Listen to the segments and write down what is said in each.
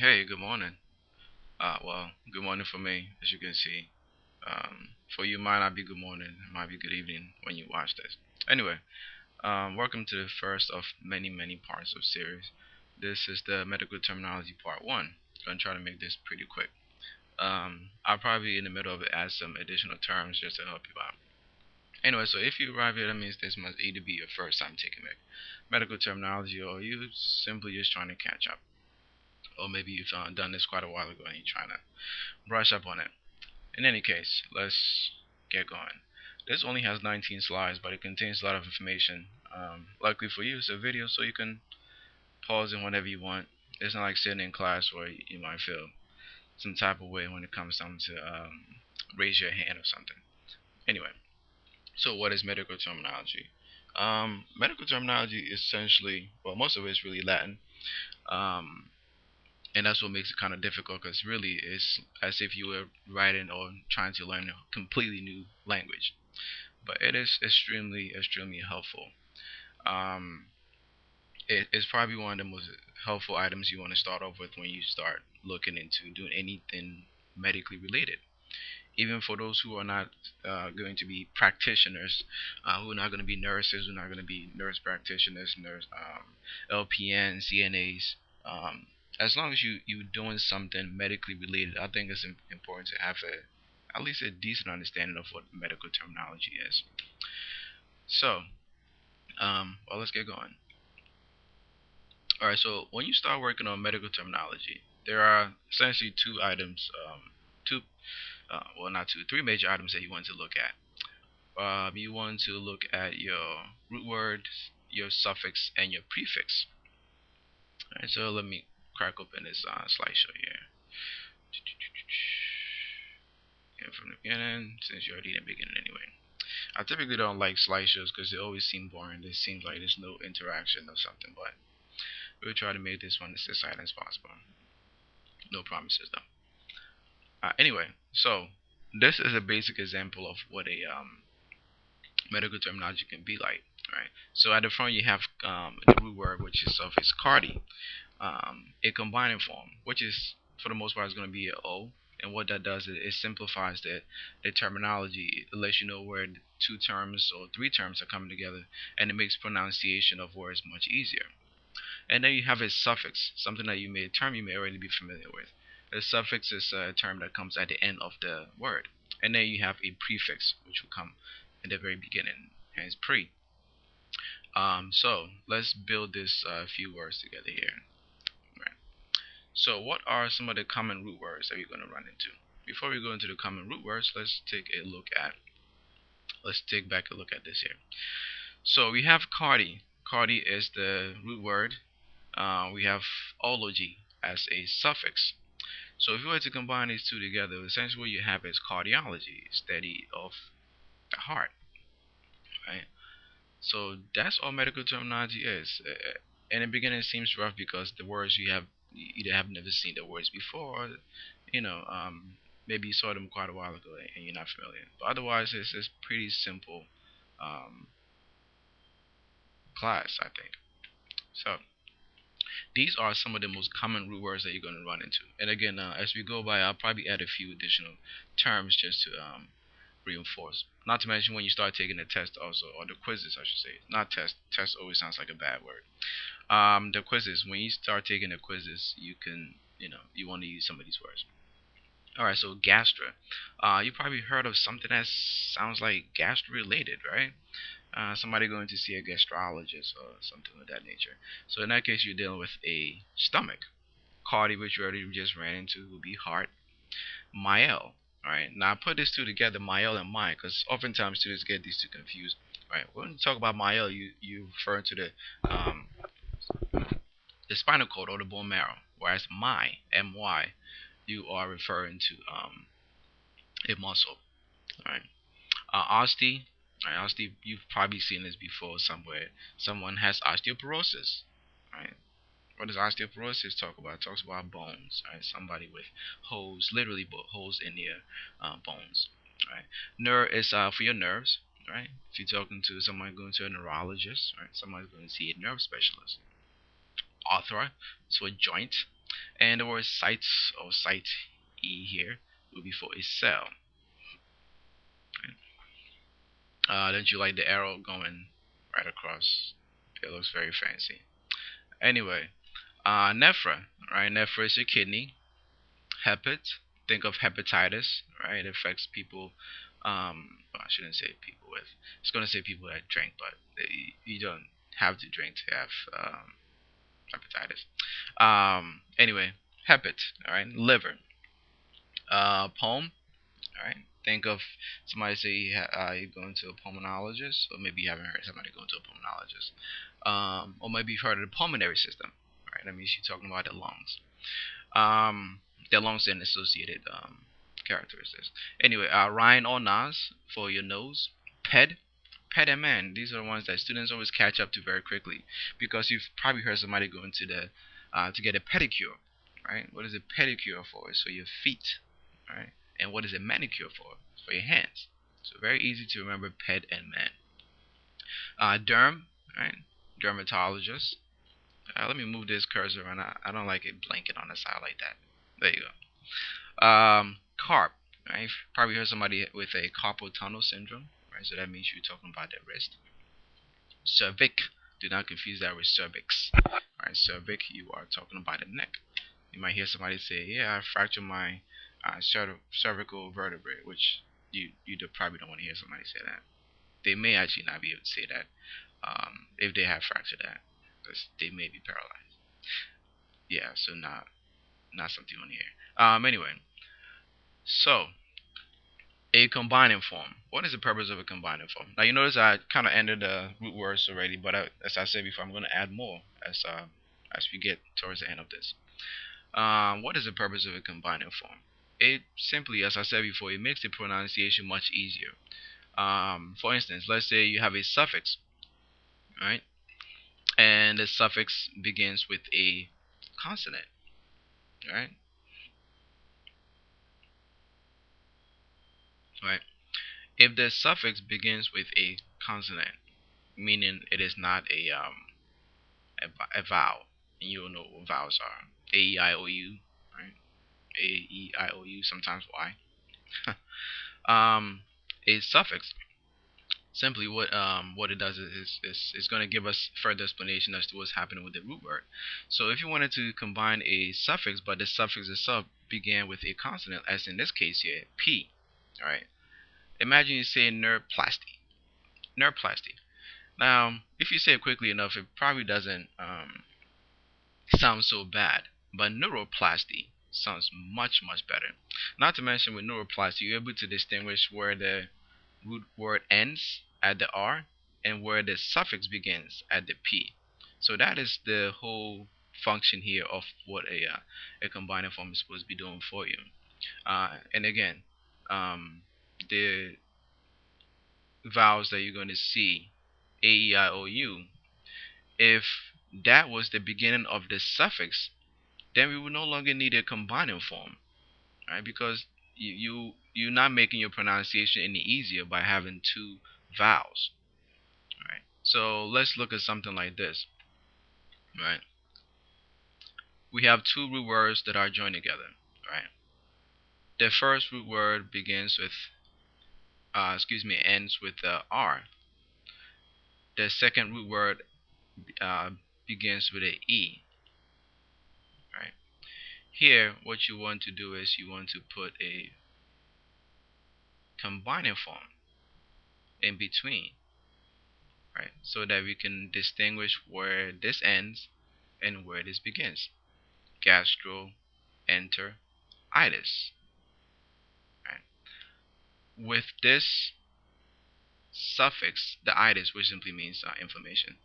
Hey, good morning. Well, good morning for me, as you can see. For you, might not be good morning, it might be good evening when you watch this. Anyway, welcome to the first of many parts of series. This is the medical terminology part one. Gonna try to make this pretty quick. I'll probably in the middle of it add some additional terms just to help you out. Anyway, so if you arrive here, that means this must either be your first time taking medical terminology, or you simply just trying to catch up, or maybe you've done this quite a while ago and you're trying to brush up on it. In any case, let's get going. This only has 19 slides, but it contains a lot of information. Luckily for you, it's a video, so you can pause it whenever you want. It's not like sitting in class where you might feel some type of way when it comes time to raise your hand or something. Anyway, so what is medical terminology? Medical terminology is essentially, well, most of it is really Latin. Um, and that's what makes it kind of difficult because really it's as if you were writing or trying to learn a completely new language, but it is extremely helpful. um, it is probably one of the most helpful items you want to start off with when you start looking into doing anything medically related, even for those who are not going to be practitioners, who are not going to be nurses, who are not going to be nurse practitioners, nurse LPNs, CNAs. Um, as long as you're doing something medically related, I think it's important to have at least a decent understanding of what medical terminology is. So, well, let's get going. All right. So when you start working on medical terminology, there are essentially two items, two, well, not two, three major items that you want to look at. You want to look at your root word, your suffix, and your prefix. Alright, so let me crack open this slideshow here. And from the beginning, since you already in the beginning anyway. I typically don't like slideshows because they always seem boring. It seems like there's no interaction or something, but we'll try to make this one as exciting as possible. No promises though. Anyway, so this is a basic example of what a medical terminology can be like. Right. So at the front you have the root word, which is suffix cardi, a combining form, which is for the most part is going to be a O. And what that does is it simplifies the terminology. It lets you know where two terms or three terms are coming together, and it makes pronunciation of words much easier. And then you have a suffix, something that a term you may already be familiar with. A suffix is a term that comes at the end of the word. And then you have a prefix, which will come in the very beginning, hence pre. So let's build this few words together here. Right. So what are some of the common root words that we're going to run into? Before we go into the common root words, let's take back a look at this here. So we have cardi. Cardi is the root word. We have ology as a suffix. So if you were to combine these two together, essentially what you have is cardiology, study of the heart, right? So that's all medical terminology is. In the beginning, it seems rough because the words you either have never seen the words before, or, you know, maybe you saw them quite a while ago and you're not familiar. But otherwise, it's pretty simple class, I think. So these are some of the most common root words that you're going to run into. And again, as we go by, I'll probably add a few additional terms just to reinforce. Not to mention when you start taking the test also, or the quizzes, I should say. Not test. Test always sounds like a bad word. The quizzes. When you start taking the quizzes, you can, you want to use some of these words. All right. So gastra. You probably heard of something that sounds like gastro related, right? Somebody going to see a gastrologist or something of that nature. So in that case, you're dealing with a stomach. Cardi, which you already just ran into, would be heart. Myel. Alright, now I put these two together, myel and my, because oftentimes students get these two confused. Alright, when you talk about myel, you refer to um, the spinal cord or the bone marrow, whereas my, you are referring to a muscle. Alright, oste, alright, oste, you've probably seen this before somewhere. Someone has osteoporosis. Alright, what does osteoporosis talk about? It talks about bones, right? Somebody with holes, literally holes in their bones, right? Nerve is for your nerves, right? If you're talking to someone going to a neurologist, right? Somebody's going to see a nerve specialist. Arthra is for joint. And the word sites or site e here will be for a cell. Don't you like the arrow going right across? It looks very fancy. Anyway, nephra, right? Nephra is your kidney. Hepat, think of hepatitis, right? It affects people. Well, I shouldn't say people with. It's gonna say people that drink, but you don't have to drink to have hepatitis. Anyway, hepat, all right. Liver, palm, all right. Think of somebody say you're going to a pulmonologist, or maybe you haven't heard somebody going to a pulmonologist, or maybe you've heard of the pulmonary system, right? That means you're talking about the lungs. Their lungs and associated characteristics. Anyway, Ryan or Nas for your nose. Ped, ped and man. These are the ones that students always catch up to very quickly because you've probably heard somebody going to the to get a pedicure, right? What is a pedicure for? It's for your feet, right? And what is a manicure for? It's for your hands. So very easy to remember ped and man. Derm, right? Dermatologist. Let me move this cursor around. I don't like it blanket on the side like that. There you go. Carp. Right? You've probably heard somebody with a carpal tunnel syndrome. Right? So that means you're talking about their wrist. Cervic. Do not confuse that with cervix. Right? Cervic, you are talking about the neck. You might hear somebody say, "Yeah, I fractured my cervical vertebrae," which you probably don't want to hear somebody say that. They may actually not be able to say that if they have fractured that, because they may be paralyzed. Yeah, so not something you want to hear. Anyway, so a combining form. What is the purpose of a combining form? Now you notice I kind of ended the root words already, but as I said before, I'm going to add more as we get towards the end of this. What is the purpose of a combining form? It simply, as I said before, it makes the pronunciation much easier. For instance, let's say you have a suffix, right? And the suffix begins with a consonant, right? Right. If the suffix begins with a consonant, meaning it is not a vowel, and you will know what vowels are. A, E, I, O, U, right? A, E, I, O, U, sometimes Y. A suffix, simply what it does is going to give us further explanation as to what's happening with the root word. So if you wanted to combine a suffix, but the suffix itself began with a consonant, as in this case here, P, all right? Imagine you say neuroplasty. Neuroplasty. Now, if you say it quickly enough, it probably doesn't sound so bad. But neuroplasty sounds much, much better. Not to mention with neuroplasty, you're able to distinguish where the root word ends at the R and where the suffix begins at the P. So that is the whole function here of what a combining form is supposed to be doing for you. And again, the vowels that you're going to see, A, E, I, O, U, if that was the beginning of the suffix, then we would no longer need a combining form, right? Because you're not making your pronunciation any easier by having two vowels, right? So let's look at something like this, right? We have two root words that are joined together, right? The first root word begins with, ends with R. The second root word uh, begins with a E, right? Here, what you want to do is you want to put a combining form in between, right? So that we can distinguish where this ends and where this begins. Gastroenteritis, right? With this suffix, the itis, which simply means inflammation,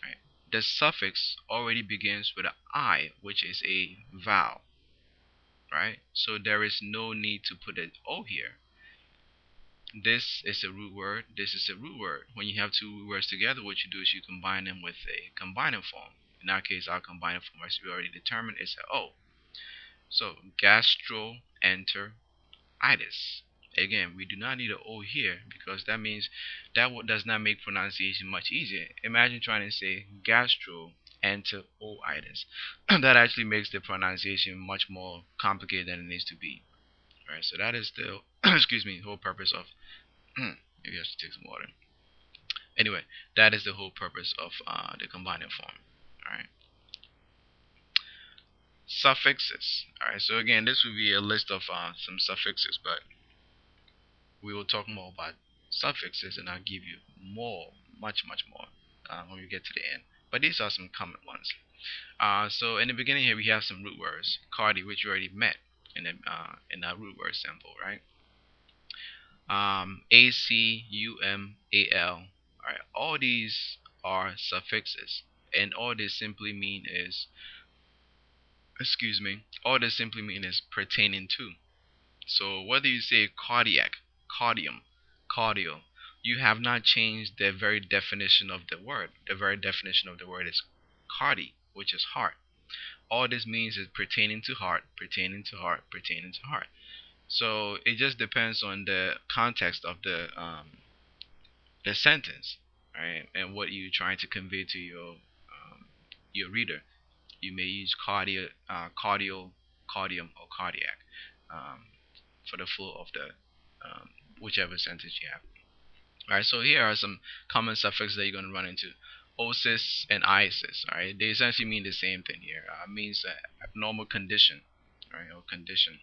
right? The suffix already begins with an I, which is a vowel, right? So there is no need to put an O here. This is a root word, this is a root word. When you have two root words together, what you do is you combine them with a combining form. In our case, our combining form, as we already determined, is an O. So, gastroenteritis. Again, we do not need an O here because that means that does not make pronunciation much easier. Imagine trying to say gastro enter o-itis. That actually makes the pronunciation much more complicated than it needs to be. Alright, so that is the excuse me, whole purpose of maybe I should take some water. Anyway, that is the whole purpose of the combining form. Alright. Suffixes. Alright, so again, this will be a list of some suffixes, but we will talk more about suffixes and I'll give you more, much more when we get to the end. But these are some common ones. So in the beginning here we have some root words. Cardi, which you already met in the root word sample, right? ACUMAL. Alright, all these are suffixes, and all they simply mean is, excuse me, all they simply mean is pertaining to. So whether you say cardiac, cardium, cardio, you have not changed the very definition of the word. The very definition of the word is cardi, which is heart. All this means is pertaining to heart, pertaining to heart, pertaining to heart. So it just depends on the context of the sentence, right, and what you're trying to convey to your reader. You may use cardio, cardium, or cardiac um, for the full of the whichever sentence you have. All right, so here are some common suffixes that you're going to run into. Osis and isis. All right, they essentially mean the same thing here. Means abnormal condition, right, or condition.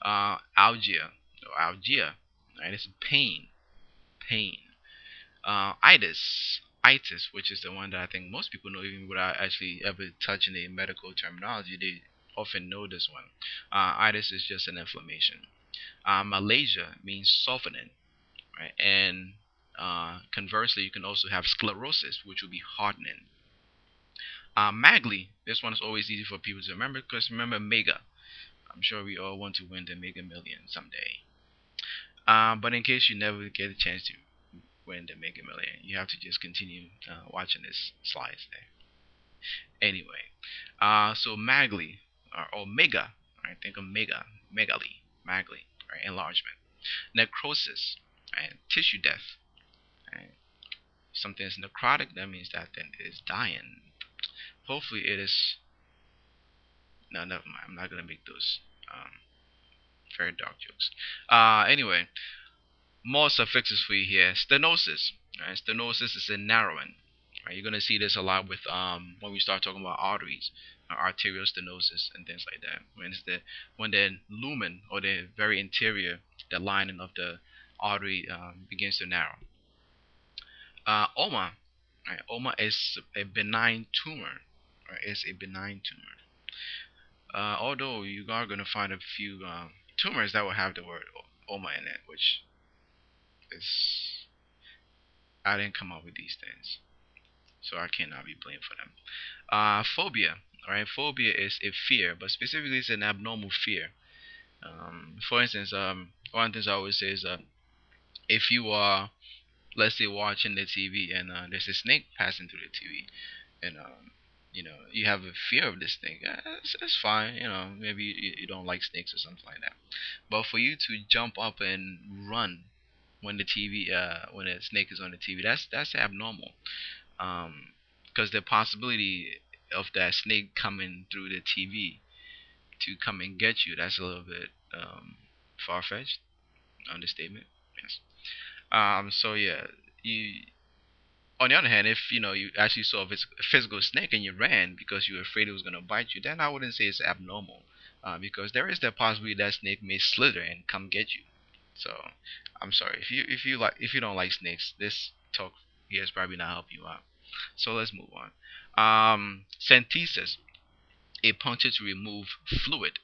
Algia or algia. Right, it's pain, pain. Itis, which is the one that I think most people know even without actually ever touching the medical terminology. They often know this one. Itis is just an inflammation. Malaysia means softening, right? And conversely, you can also have sclerosis, which would be hardening. Magli, this one is always easy for people to remember because remember Mega. I'm sure we all want to win the Mega Million someday. But in case you never get a chance to win the Mega Million, you have to just continue watching this slides there. Anyway, so Magli or Mega, right? Think of Mega, Megaly, Magli, right? Enlargement. Necrosis, right? Tissue death, right? Something is necrotic, that means that thing is dying. Hopefully it is. No, never mind. I'm not gonna make those very dark jokes. Anyway, more suffixes for you here. Stenosis. Right? Stenosis is a narrowing. Right? You're gonna see this a lot with when we start talking about arteries, arterial stenosis and things like that. When the lumen or the very interior, the lining of the artery begins to narrow. Oma. Right? Oma is a benign tumor. Right? It's a benign tumor. Although you are going to find a few tumors that will have the word oma in it, which is I didn't come up with these things, so I cannot be blamed for them. Phobia. All right, phobia is a fear, but specifically it's an abnormal fear. For instance, one of the things I always say is if you are, let's say, watching the TV and there's a snake passing through the TV, and you have a fear of this snake, it's fine. Maybe you don't like snakes or something like that. But for you to jump up and run when when a snake is on the TV, that's abnormal. Because the possibility of that snake coming through the TV to come and get you, that's a little bit far fetched. Understatement. Yes. So yeah, you on the other hand, if you actually saw a physical snake and you ran because you were afraid it was going to bite you, then I wouldn't say it's abnormal, because there is the possibility that snake may slither and come get you. So I'm sorry if you don't like snakes, this talk here is probably not helping you out. So let's move on. Centesis, a puncture to remove fluid.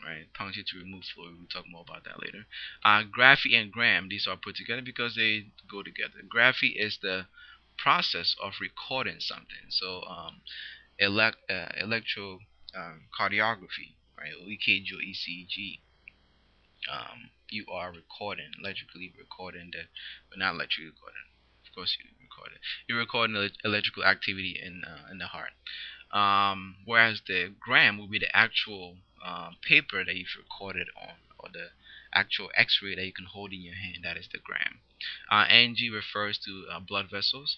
Right, puncture to remove fluid. We'll talk more about that later. Graphy and gram, these are put together because they go together. Graphy is the process of recording something. So electrocardiography, right? EKG or ECG. You are recording, electrically recording the, but not electrically recording. Of course, you record it. You're recording electrical activity in the heart. Whereas the gram will be the actual paper that you've recorded on, or the actual X-ray that you can hold in your hand. That is the gram. Ng refers to blood vessels,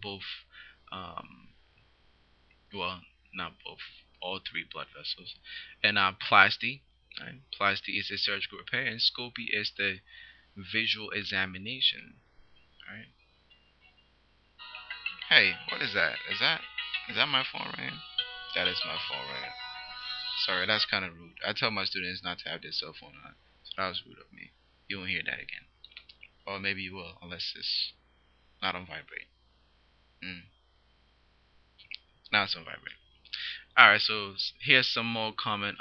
both um, Well, not both, all three blood vessels. And plasty, right? Plasty is a surgical repair, and scopy is the visual examination, right? Hey, what is that? Is that my phone ringing? That is my phone ringing. Sorry, that's kind of rude. I tell my students not to have their cell phone on, so that was rude of me. You won't hear that again, or maybe you will, unless it's not on vibrate. Mm, now it's on vibrate. All right, so here's some more common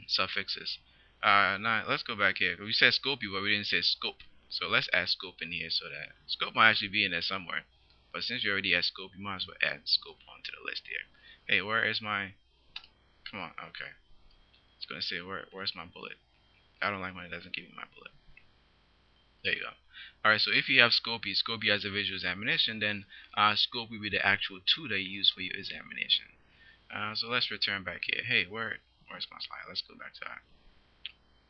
suffixes. Now let's go back here. We said scopy, but we didn't say scope. So let's add scope in here so that scope might actually be in there somewhere. But since you already had scope, you might as well add scope onto the list here. Hey, where is my? Come on, okay. It's gonna say where's my bullet? I don't like when it doesn't give me my bullet. There you go. All right, so if you have Scopy, Scopy as a visual examination, then Scope will be the actual tool that you use for your examination. So let's return back here. Hey, where's my slide? Let's go back to our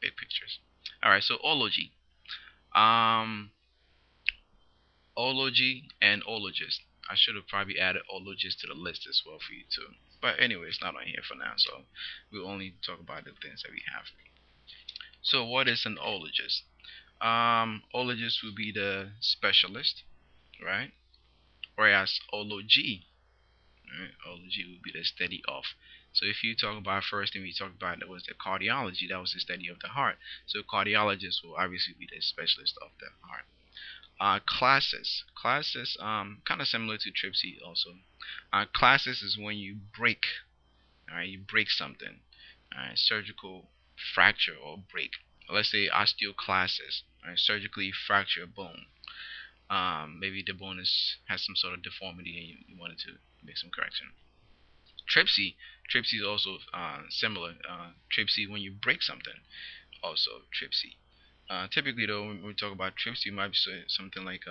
big pictures. All right, so ology. Um, ology and ologist. I should have probably added ologist to the list as well for you too. But anyway, it's not on here for now, so we'll only talk about the things that we have. So what is an ologist? Ologist will be the specialist, right? Whereas ology, right? Ology would be the study of. So if you talk about first thing we talked about, that was the cardiology, that was the study of the heart. So cardiologist will obviously be the specialist of the heart. Classes, kind of similar to Tripsy also. Classes is when you break, all right, you break something, all right, surgical fracture or break. Let's say osteoclasis, right, surgically fracture a bone. Maybe the bone has some sort of deformity and you wanted to make some correction. Tripsy, Tripsy is also similar. Tripsy when you break something, also Tripsy. Typically though, when we talk about Tripsy, it might be something like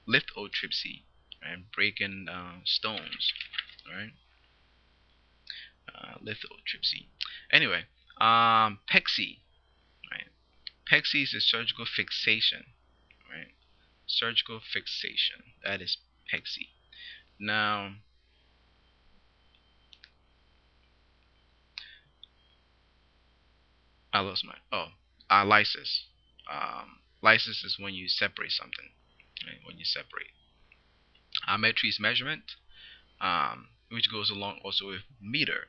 lithotripsy, right? Breaking stones, right? Lithotripsy. Anyway, pexy, right? Pexy is a surgical fixation, right? Surgical fixation. That is pexy. Now, I lost my. Oh, lysis. Lysis is when you separate something. Right? When you separate. Metry is measurement, which goes along also with meter,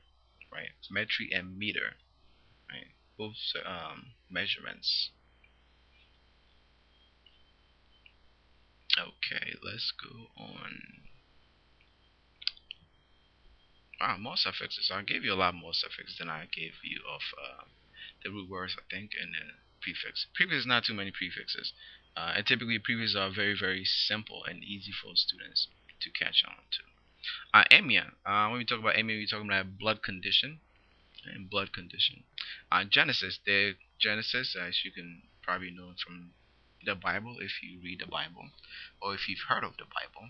right? Metry and meter, right? Both measurements. Okay, let's go on. Wow, more suffixes. I gave you a lot more suffixes than I gave you of the root words, I think, and then prefix. Prefix is not too many prefixes. And typically prefixes are very, very simple and easy for students to catch on to. Anemia. When we talk about anemia, we're talking about blood condition and blood condition. Genesis. The Genesis, as you can probably know from the Bible, if you read the Bible, or if you've heard of the Bible.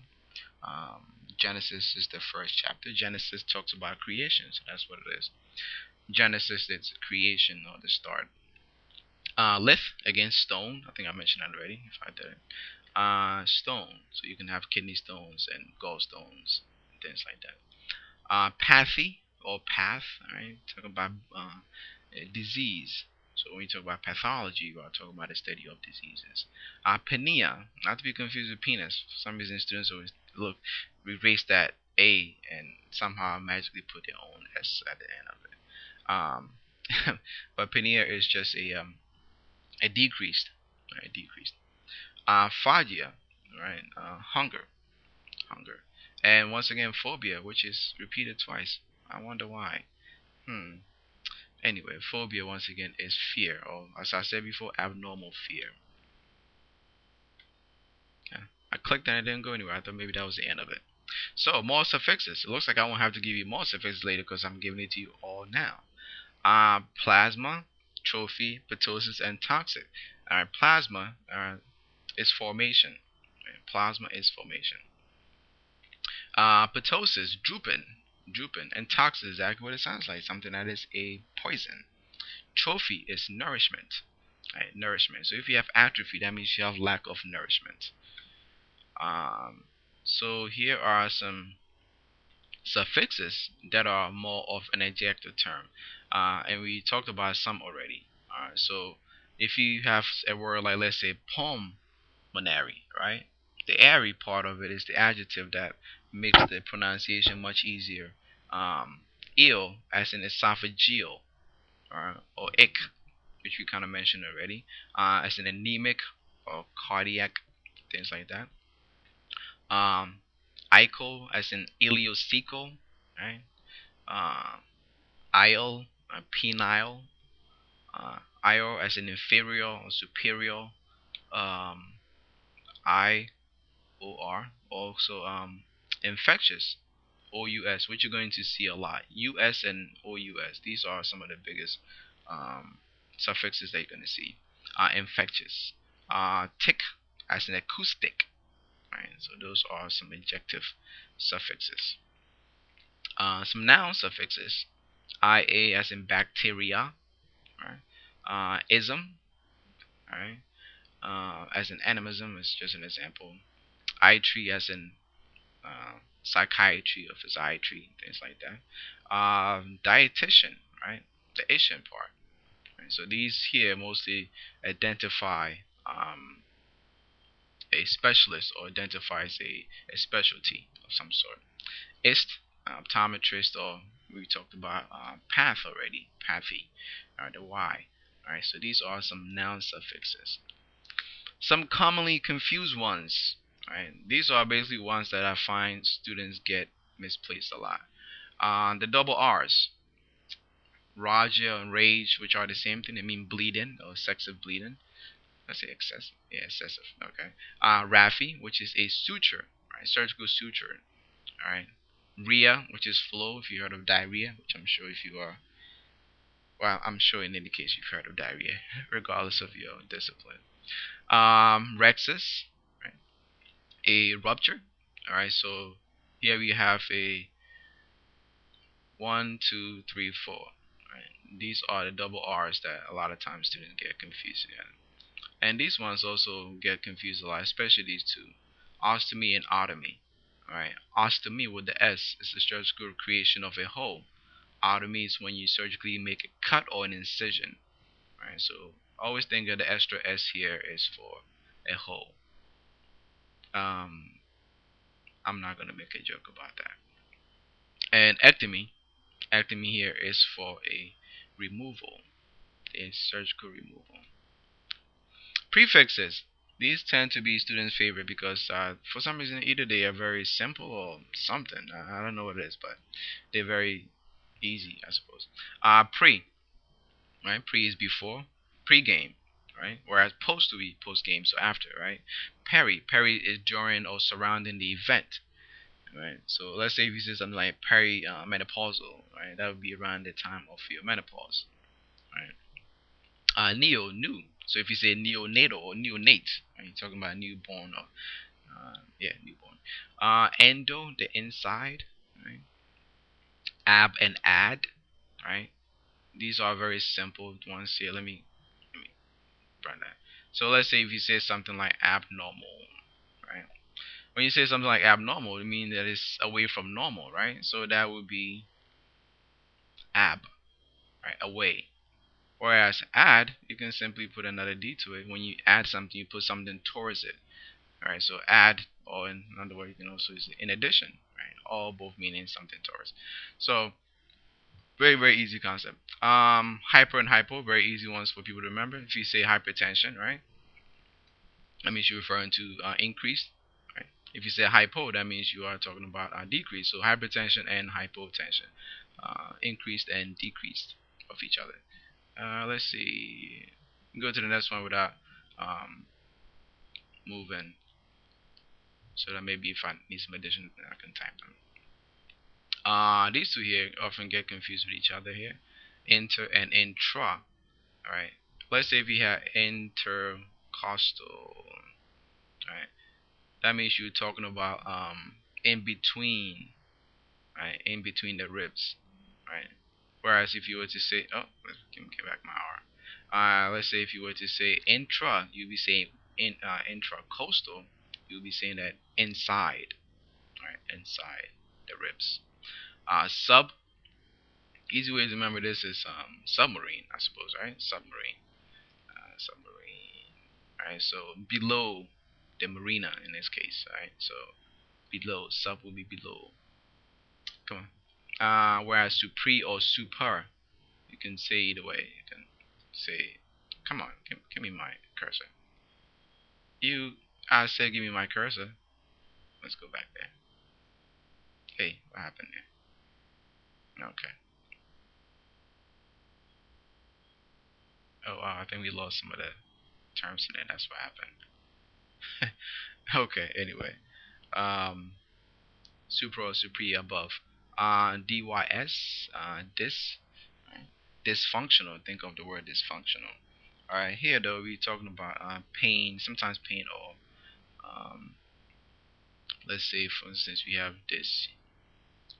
Genesis is the first chapter. Genesis talks about creation, so that's what it is. Genesis, it's creation or the start. Lith, again, stone. I think I mentioned that already. If I didn't, stone. So you can have kidney stones and gallstones and things like that. Pathy or path. Right, talk about disease. So when we talk about pathology, we are talking about the study of diseases. Penia, not to be confused with penis. For some reason, students always look erase that A and somehow magically put their own S at the end of it. But penia is just a decreased, right? Decreased. Phagia, right? Hunger. And once again, phobia, which is repeated twice. I wonder why. Hmm. Anyway, phobia once again is fear, or as I said before, abnormal fear. Yeah. I clicked and it didn't go anywhere. I thought maybe that was the end of it. So more suffixes. It looks like I won't have to give you more suffixes later because I'm giving it to you all now. Plasma, trophy, ptosis, and toxic. Plasma is formation. Right? Plasma is formation. Ptosis, drooping, and toxic is exactly what it sounds like, something that is a poison. Trophy is nourishment, right? Nourishment. So if you have atrophy, that means you have lack of nourishment. So here are some suffixes that are more of an adjective term, and we talked about some already. So if you have a word like, let's say, pulmonary, right? The airy part of it is the adjective that makes the pronunciation much easier. Um, Ill, as in esophageal, or ick, which we kind of mentioned already, as in anemic or cardiac, things like that. Um, Ical, as in ileocecal, right? Uh, Ile, penile, Io, as in inferior or superior. Um, IOR, also infectious, OUS, which you're going to see a lot. US and OUS, these are some of the biggest um, suffixes that you're going to see. Infectious. Tick, as in acoustic, right? So those are some adjective suffixes. Some noun suffixes. IA, as in bacteria, right? Ism, right? As in animism is just an example. Iatry, as in psychiatry or physiatry, things like that. Dietitian, right? The Asian part. Right? So these here mostly identify a specialist or identifies a specialty of some sort. Ist, optometrist, or we talked about path already, pathy, the Y. Alright, so these are some noun suffixes. Some commonly confused ones. Right? These are basically ones that I find students get misplaced a lot. The double R's, raja and rage, which are the same thing. They mean bleeding or excessive bleeding. Let's say excessive. Yeah, excessive. Okay. Rafi, which is a suture, right? Surgical suture. All right. Rhea, which is flow. If you heard of diarrhea, which I'm sure if you are, well, I'm sure in any case you've heard of diarrhea, regardless of your discipline. Rexus, right? A rupture. All right. So here we have a one, two, three, four. Right? These are the double R's that a lot of times students get confused again. And these ones also get confused a lot, especially these two. Ostomy and otomy. Alright. Ostomy with the S is the surgical creation of a hole. Otomy is when you surgically make a cut or an incision. Alright, so always think of the extra S here is for a hole. Um, I'm not gonna make a joke about that. And ectomy, ectomy here is for a removal, a surgical removal. Prefixes. These tend to be students' favorite because for some reason either they are very simple or something. I don't know what it is, but they're very easy, I suppose. Pre, right? Pre is before, pre-game, right? Whereas post to be post-game, so after, right? Peri, peri is during or surrounding the event, right? So let's say if you say something like peri menopausal, right? That would be around the time of your menopause, right? Neo, new. So if you say neonatal or neonate, right, you're talking about newborn or yeah, newborn. Endo, the inside, right? Ab and ad, right? These are very simple ones here. Let me run that. So let's say if you say something like abnormal, right? When you say something like abnormal, it means that it's away from normal, right? So that would be ab, right? Away. Whereas add, you can simply put another D to it. When you add something, you put something towards it. Alright, so add, or in another word, you can also use in addition, right? All both meaning something towards. So very, very easy concept. Hyper and hypo, very easy ones for people to remember. If you say hypertension, right, that means you're referring to increased, right? If you say hypo, that means you are talking about decrease. So hypertension and hypotension, increased and decreased of each other. Let's see. Go to the next one without um, moving, so that maybe if I need some addition, I can type them. These two here often get confused with each other here. Inter and intra. Alright. Let's say if you have intercostal. Right. That means you're talking about in between. Right. In between the ribs. Right. Whereas if you were to say, oh, let's get back my R. Let's say if you were to say intra, you'd be saying intracoastal. You'll be saying that inside. Right. Inside. the ribs. Sub, easy way to remember this is submarine, I suppose, right? Submarine. Submarine. Alright, so below the marina in this case, alright? So below, sub will be below. Come on. Whereas supre or super, you can say either way. You can say, come on, give me my cursor. I said give me my cursor. Let's go back there. Hey, what happened there? Okay. Oh, wow, I think we lost some of the terms in there. That's what happened. Okay, anyway. Um, super or supre above. Dys, dis, right? Dysfunctional. Think of the word dysfunctional. Alright, here though, we're talking about pain, sometimes pain or, um, let's say for instance, we have this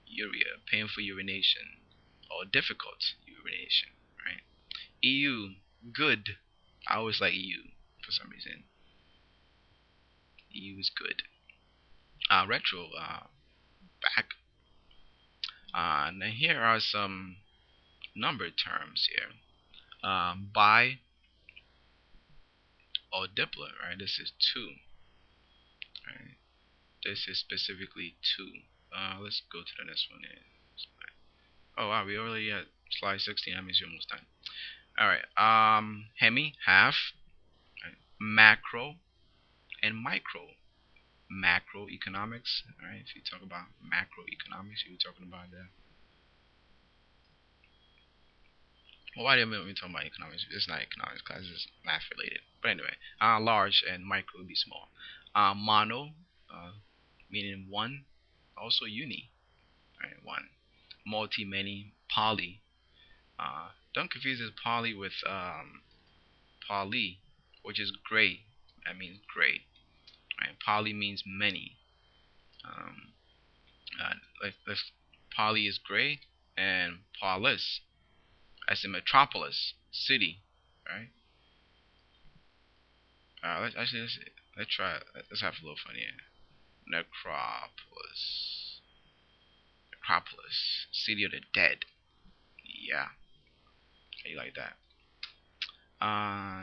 urea, painful urination, or difficult urination, right? EU, good. I always like EU for some reason. EU is good. Retro, back. And then here are some number terms here. Bi or diplet, right? This is two, right? This is specifically two. Let's go to the next one here. Oh wow, we already at slide 16. That means you're almost done. All right. Hemi, half. Right? Macro and micro. Macroeconomics. All right. If you talk about macroeconomics, you're talking about the. Well, why do we talk about economics? It's not economics class. It's math related. But anyway, large and micro would be small. Mono, uh, meaning one. Also uni. Right. One. Multi, many. Poly. Don't confuse this poly with poly, which is gray. That means gray. Right? Poly means many. Um, let's poly is gray, and polis as in metropolis, city. Right? Let's try. Let's have a little fun here. Necropolis, Necropolis, city of the dead. Yeah, how you like that?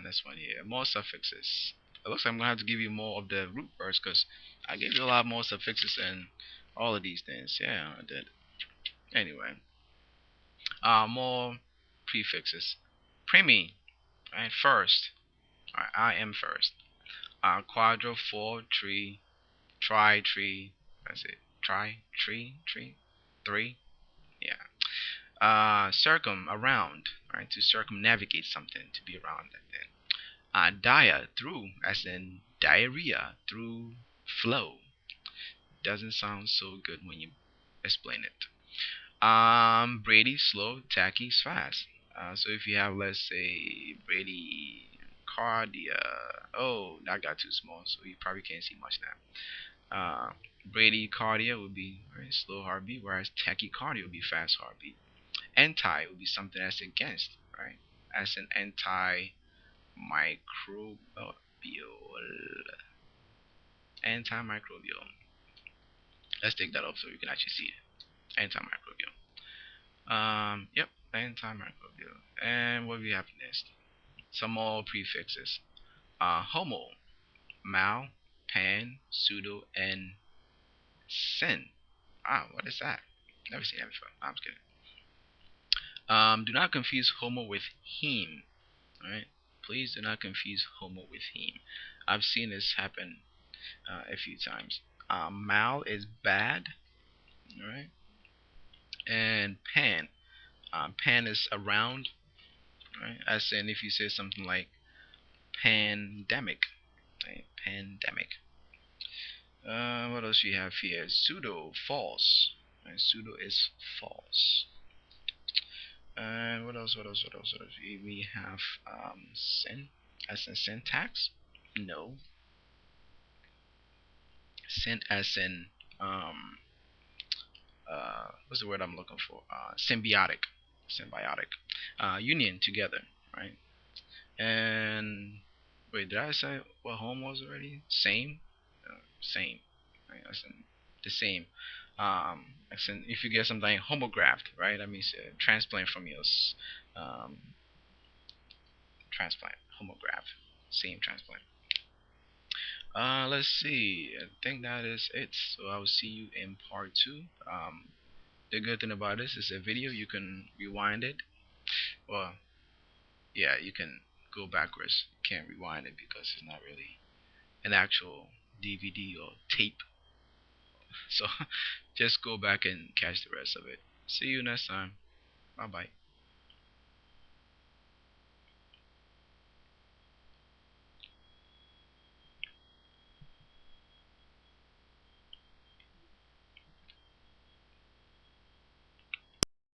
That's one here. More suffixes. It looks like I'm gonna have to give you more of the root words because I gave you a lot more suffixes than all of these things. Yeah, I did. Anyway, more prefixes. Primi, right? First. All right, I am first. Quadro, four, tree, tri, tree. That's it. Tri, tree, tree, three. Yeah. Circum, around. Right, to circumnavigate something, to be around that thing. Dia, through, as in diarrhea, through flow. Doesn't sound so good when you explain it. Brady, slow, tacky, fast. So if you have, let's say, Brady cardia. Oh, that got too small, so you probably can't see much now. Brady cardia would be very slow heartbeat, whereas tachycardia would be fast heartbeat. Anti would be something that's against, right? As an antimicrobial. Antimicrobial. Let's take that off so you can actually see it. Antimicrobial. Yep, antimicrobial. And what do we have next? Some more prefixes. Homo, mal, pan, pseudo, and sin. What is that? Never seen that before. I'm just kidding. Do not confuse homo with heme. Alright? Please do not confuse homo with heme. I've seen this happen a few times. Mal is bad. Alright? And pan. Pan is around. Right? As in if you say something like pandemic. Right? Pandemic. What else do you have here? Pseudo, false. Right? Pseudo is false. And what else? What else? What else? What else? We have sin as in syntax. No. Sin as in what's the word I'm looking for? Symbiotic. Symbiotic. Union together, right? And wait, did I say what home was already? Same. Same. Right? As in the same. If you get something homographed, right? That means transplant from your um, transplant, homograph, same transplant. Let's see. I think that is it. So I will see you in part two. The good thing about this is a video. You can rewind it. Well, yeah, you can go backwards. You can't rewind it because it's not really an actual DVD or tape. So just go back and catch the rest of it. See you next time. Bye bye.